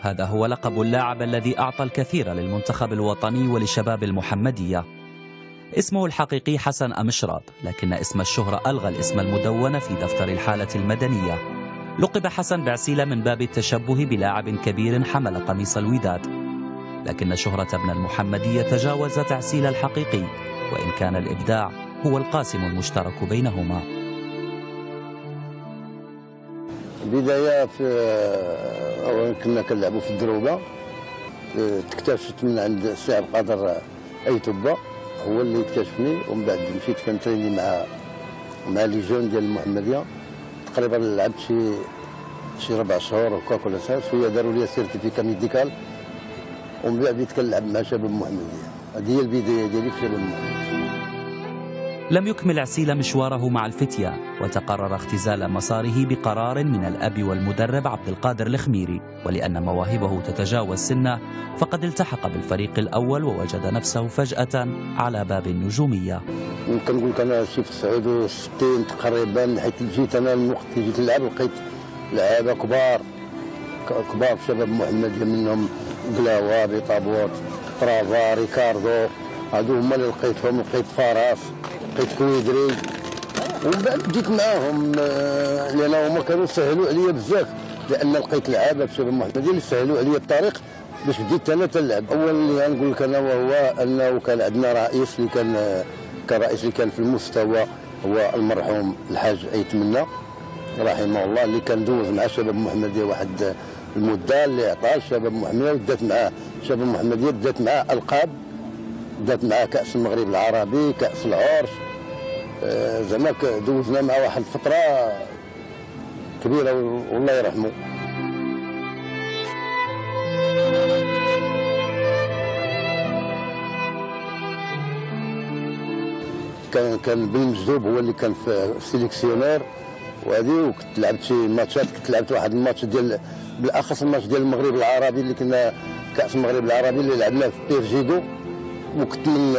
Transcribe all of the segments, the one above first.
هذا هو لقب اللاعب الذي أعطى الكثير للمنتخب الوطني ولشباب المحمدية. اسمه الحقيقي حسن أمشراط، لكن اسم الشهرة ألغى الاسم المدون في دفتر الحالة المدنية. لقب حسن بعسيلة من باب التشبه بلاعب كبير حمل قميص الوداد، لكن شهرة ابن المحمدية تجاوزت عسيلة الحقيقي، وإن كان الإبداع هو القاسم المشترك بينهما. البداية أولا كنا كنلعبوا في الدروبة، تكتشفت من عند السي عبد القادر أيتوبا، هو اللي اكتشفني، ومن بعد مشيت كنتريني مع لي جون ديال المحمدية. تقريبا لعبت شي 4 شهور هكاك ولا شويه، داروا لي سيرتيفيكا ميديكال، ومن بعد بديت كنلعب مع شباب المحمدية. هذه هي البداية ديالي في شباب المحمدية. لم يكمل عسيلة مشواره مع الفتية، وتقرر اختزال مساره بقرار من الأب والمدرب عبد القادر الخميري، ولأن مواهبه تتجاوز سنه فقد التحق بالفريق الأول ووجد نفسه فجأة على باب النجومية. ممكن نقول لك أنا شي في 69 تقريبا، حيت جيت أنا الوقت اللي جيت نلعب لقيت لعابة كبار في شباب المحمدية، منهم قلاوة، بيطابوت، برافا، ريكاردو، هادو هما اللي لقيتهم. لقيت فراس، لقيت كويدري، ومن بعد بديت معاهم، لأن هما كانوا سهلوا عليا بزاف، لأن لقيت لعابة في شباب المحمدية اللي سهلوا عليا الطريق باش بديت أنا تنلعب. أول اللي غنقول لك أنا وهو أنه كان عندنا رئيس اللي كان في المستوى، هو المرحوم الحاج أيتمنى رحمه الله، اللي كان دوز مع شباب المحمدية واحد المدة، اللي عطاه شباب المحمدية ودات معاه شباب المحمدية، دات معاه ألقاب، دات معاه كأس المغرب العربي، كأس العرش، زعما دوزنا مع واحد الفترة كبيرة والله يرحمه. كان بالمجذوب هو اللي كان في السيليكسيونير، وهذه وكنت لعبت شي ماتشات، كنت لعبت واحد الماتش ديال بالاخص الماتش ديال المغرب العربي اللي كنا كاس المغرب العربي اللي لعبناه في بيرجيكو، وكنت من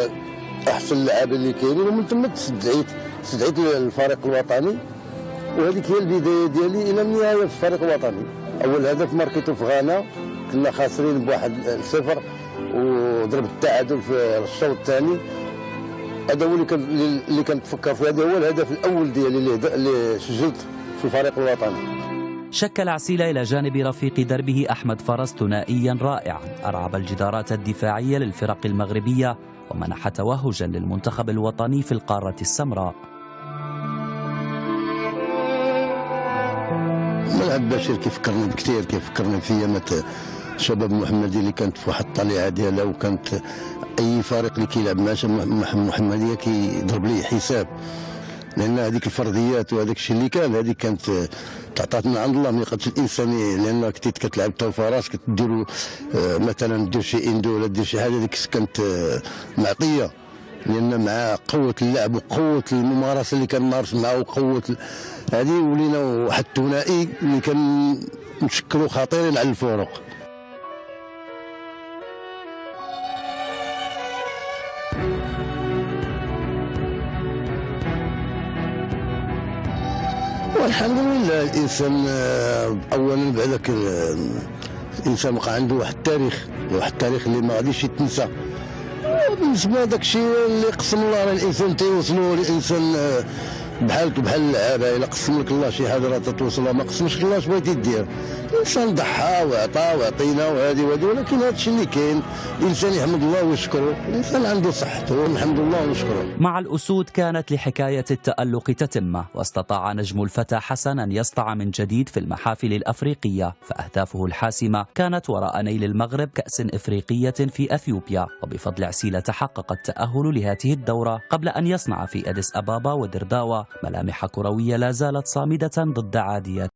احسن اللاعبين اللي كاينين، ومن ثم استدعيت للفريق الوطني، وهذيك هي البدايه ديالي الى النهايه في الفريق الوطني. اول هدف ماركيتو في غانا، كنا خاسرين ب1-0 وضرب التعادل في الشوط الثاني. هذا هو اللي كنتفكر فيه، هذا هو الهدف الاول ديالي اللي سجلت في الفريق الوطني. شكل عسيلة إلى جانب رفيق دربه أحمد فرس ثنائيا رائعا أرعب الجدارات الدفاعية للفرق المغربية، ومنح توهجا للمنتخب الوطني في القارة السمراء. ملعب بشير كيفكرني بكثير، كيفكرني في ايامات شباب المحمدية اللي كانت في واحد الطليعه ديالها، وكانت اي فريق اللي كيلعب مع المحمدية كيضرب ليه حساب، لان هذيك الفرديات وهذاك الشيء اللي كانت تعطات من عند الله من القدس الانساني، لان كنتي كتلعب انت وفراس كديروا مثلا دير شي اندو ولا دير شي حاجه، هذيك كانت معطيه، لان مع قوه اللعب وقوه الممارسه اللي كنمارس معاه وقوه هذه ولينا واحد الثنائي اللي كان نشكلوا خطيرين على الفرق. والحمد لله الانسان اولا بعدك الانسان بقى عنده واحد التاريخ اللي ما غاديش يتنسى. بالنسبه لذاك الشيء اللي قسم الله راه الانسان تيوصلوا الانسان بحالك بحال اللعابه، الا قسم لك الله شي حاجه راه تتوصلها، ما قسمش الله اش بغيتي دير. الانسان ضحى وعطى وعطينا وهذه ولكن هذا الشيء اللي كاين، الانسان يحمد الله ويشكره، الانسان عنده صحته الحمد لله ونشكره. مع الأسود كانت لحكاية التألق تتمة، واستطاع نجم الفتى حسن أن يسطع من جديد في المحافل الأفريقية، فأهدافه الحاسمة كانت وراء نيل المغرب كأس إفريقية في أثيوبيا، وبفضل عسيلة تحقق التأهل لهذه الدورة قبل أن يصنع في أديس أبابا ودرداوة ملامح كروية لا زالت صامدة ضد عادية